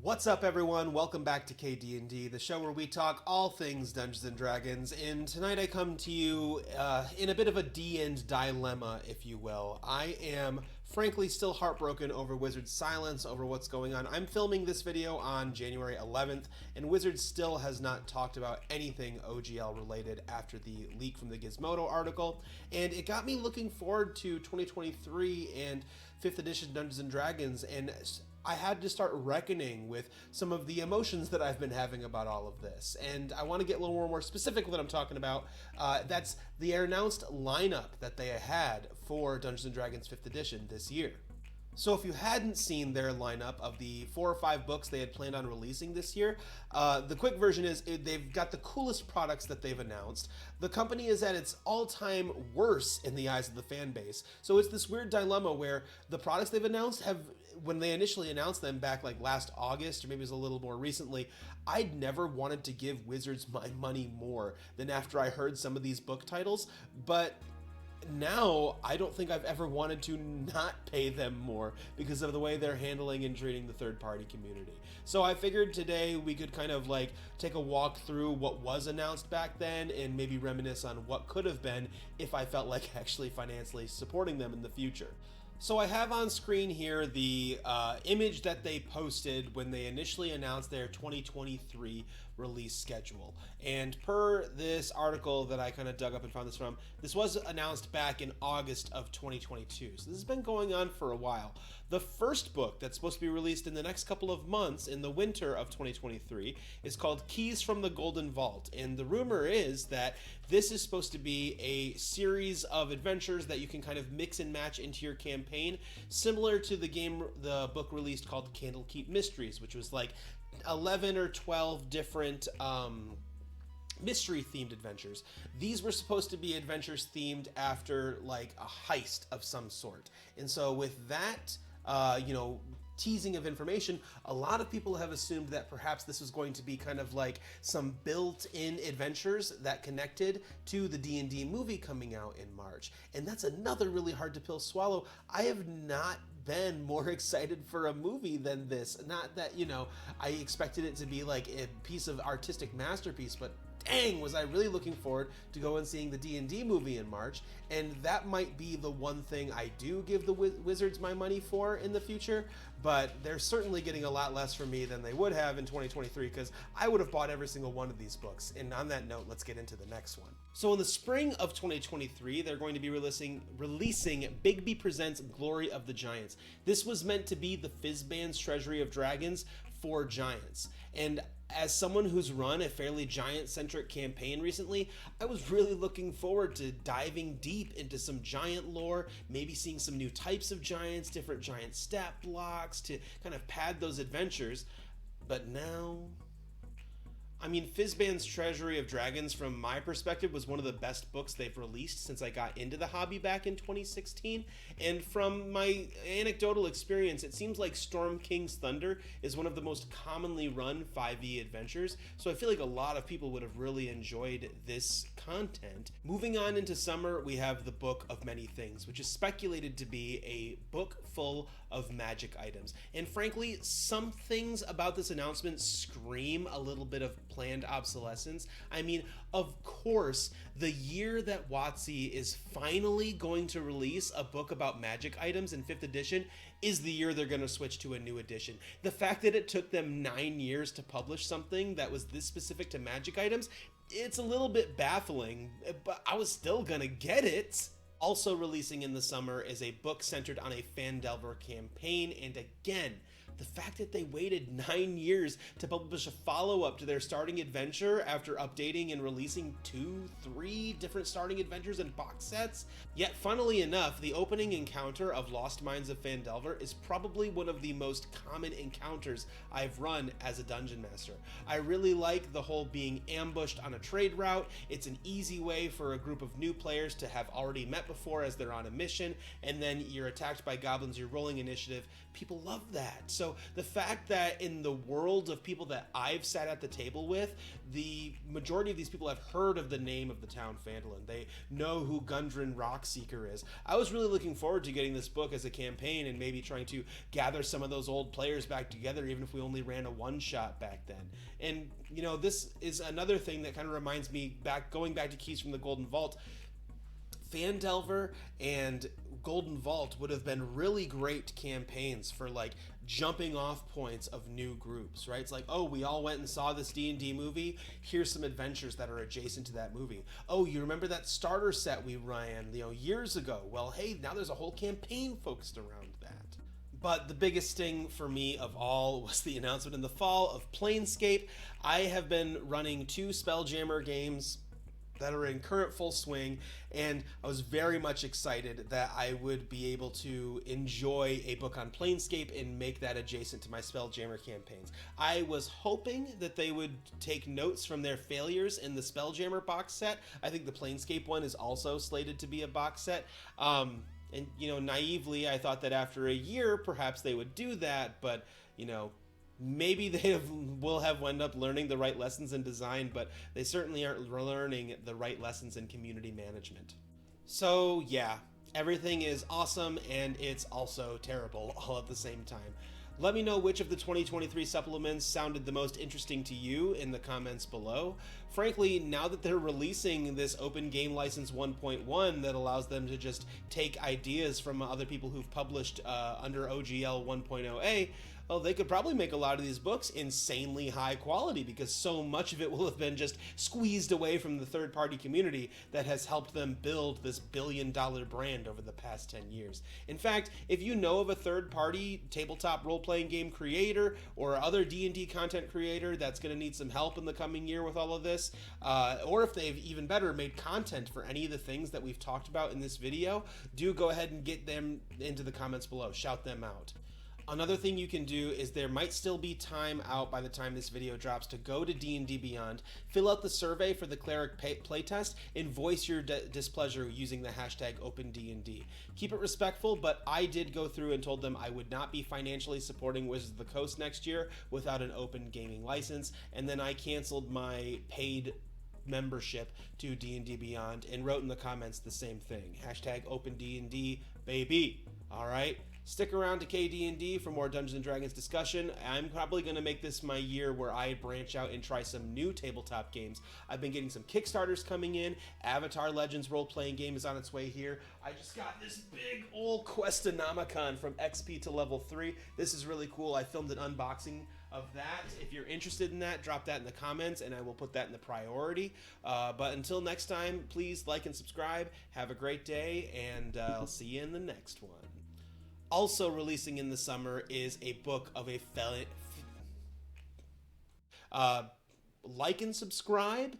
What's up, everyone? Welcome back to KD&D, the show where we talk all things Dungeons & Dragons, and tonight I come to you in a bit of a DnDilemma, if you will. I am, frankly, still heartbroken over Wizards' silence over what's going on. I'm filming this video on January 11th, and Wizards still has not talked about anything OGL related after the leak from the Gizmodo article, and it got me looking forward to 2023 and 5th edition Dungeons & Dragons, and I had to start reckoning with some of the emotions that I've been having about all of this. And I want to get a little more specific with what I'm talking about. That's the announced lineup that they had for Dungeons & Dragons 5th edition this year. So if you hadn't seen their lineup of the 4 or 5 books they had planned on releasing this year, the quick version is they've got the coolest products that they've announced. The company is at its all-time worst in the eyes of the fan base. So it's this weird dilemma where the products they've announced have, when they initially announced them back like last August, or maybe it was a little more recently, I'd never wanted to give Wizards my money more than after I heard some of these book titles, but now I don't think I've ever wanted to not pay them more because of the way they're handling and treating the third-party community. So I figured today we could kind of like take a walk through what was announced back then and maybe reminisce on what could have been if I felt like actually financially supporting them in the future. So I have on screen here the image that they posted when they initially announced their 2023 release schedule. And per this article that I kind of dug up and found this from, this was announced back in August of 2022. So this has been going on for a while. The first book that's supposed to be released in the next couple of months in the winter of 2023 is called Keys from the Golden Vault. And the rumor is that this is supposed to be a series of adventures that you can kind of mix and match into your campaign, similar to the book released called Candlekeep Mysteries, which was like 11 or 12 different mystery-themed adventures. These were supposed to be adventures themed after like a heist of some sort. And so with that, teasing of information, a lot of people have assumed that perhaps this was going to be kind of like some built-in adventures that connected to the D&D movie coming out in March. And that's another really hard to pill swallow. I have not been more excited for a movie than this. Not that, I expected it to be like a piece of artistic masterpiece, but dang, was I really looking forward to go and seeing the D&D movie in March, and that might be the one thing I do give the Wizards my money for in the future, but they're certainly getting a lot less from me than they would have in 2023, because I would have bought every single one of these books. And on that note, let's get into the next one. So in the spring of 2023, they're going to be releasing Bigby Presents Glory of the Giants. This was meant to be the Fizban's Treasury of Dragons for Giants, and as someone who's run a fairly giant-centric campaign recently, I was really looking forward to diving deep into some giant lore, maybe seeing some new types of giants, different giant stat blocks to kind of pad those adventures. But now, Fizban's Treasury of Dragons, from my perspective, was one of the best books they've released since I got into the hobby back in 2016. And from my anecdotal experience, it seems like Storm King's Thunder is one of the most commonly run 5e adventures. So I feel like a lot of people would have really enjoyed this content. Moving on into summer, we have the Book of Many Things, which is speculated to be a book full of magic items. And frankly, some things about this announcement scream a little bit of planned obsolescence. Of course, the year that WotC is finally going to release a book about magic items in 5th edition is the year they're going to switch to a new edition. The fact that it took them 9 years to publish something that was this specific to magic items, it's a little bit baffling, but I was still gonna get it. Also releasing in the summer is a book centered on a Phandelver campaign, and again, the fact that they waited 9 years to publish a follow-up to their starting adventure after updating and releasing 2-3 different starting adventures and box sets. Yet funnily enough, the opening encounter of Lost Mines of Phandelver is probably one of the most common encounters I've run as a dungeon master. I really like the whole being ambushed on a trade route. It's an easy way for a group of new players to have already met before as they're on a mission, and then you're attacked by goblins, you're rolling initiative. People love that. So the fact that in the world of people that I've sat at the table with, the majority of these people have heard of the name of the town Phandalin. They know who Gundren Rockseeker is. I was really looking forward to getting this book as a campaign and maybe trying to gather some of those old players back together, even if we only ran a one-shot back then. And, this is another thing that kind of reminds me, going back to Keys from the Golden Vault, Phandelver and Golden Vault would have been really great campaigns for jumping off points of new groups, right? It's like, oh, we all went and saw this D&D movie. Here's some adventures that are adjacent to that movie. Oh, you remember that starter set we ran, years ago? Well, hey, now there's a whole campaign focused around that. But the biggest thing for me of all was the announcement in the fall of Planescape. I have been running 2 Spelljammer games that are in current full swing, and I was very much excited that I would be able to enjoy a book on Planescape and make that adjacent to my Spelljammer campaigns. I was hoping that they would take notes from their failures in the Spelljammer box set. I think the Planescape one is also slated to be a box set. And, naively, I thought that after a year, perhaps they would do that, but, maybe they will have wound up learning the right lessons in design, but they certainly aren't learning the right lessons in community management. So, yeah, everything is awesome, and it's also terrible all at the same time. Let me know which of the 2023 supplements sounded the most interesting to you in the comments below. Frankly, now that they're releasing this Open Game License 1.1 that allows them to just take ideas from other people who've published under OGL 1.0a, well, they could probably make a lot of these books insanely high quality because so much of it will have been just squeezed away from the third-party community that has helped them build this billion-dollar brand over the past 10 years. In fact, if you know of a third-party tabletop role-playing game creator or other D&D content creator that's going to need some help in the coming year with all of this, or if they've even better made content for any of the things that we've talked about in this video, do go ahead and get them into the comments below. Shout them out. Another thing you can do is there might still be time out by the time this video drops to go to D&D Beyond, fill out the survey for the Cleric playtest, and voice your displeasure using the hashtag OpenDND. Keep it respectful, but I did go through and told them I would not be financially supporting Wizards of the Coast next year without an open gaming license, and then I canceled my paid membership to D&D Beyond and wrote in the comments the same thing. Hashtag OpenDND, baby. All right? Stick around to KD&D for more Dungeons & Dragons discussion. I'm probably going to make this my year where I branch out and try some new tabletop games. I've been getting some Kickstarters coming in. Avatar Legends role-playing game is on its way here. I just got this big old Questonomicon from XP to level 3. This is really cool. I filmed an unboxing of that. If you're interested in that, drop that in the comments and I will put that in the priority. But until next time, please like and subscribe. Have a great day, and I'll see you in the next one. Also releasing in the summer is a book of a like and subscribe.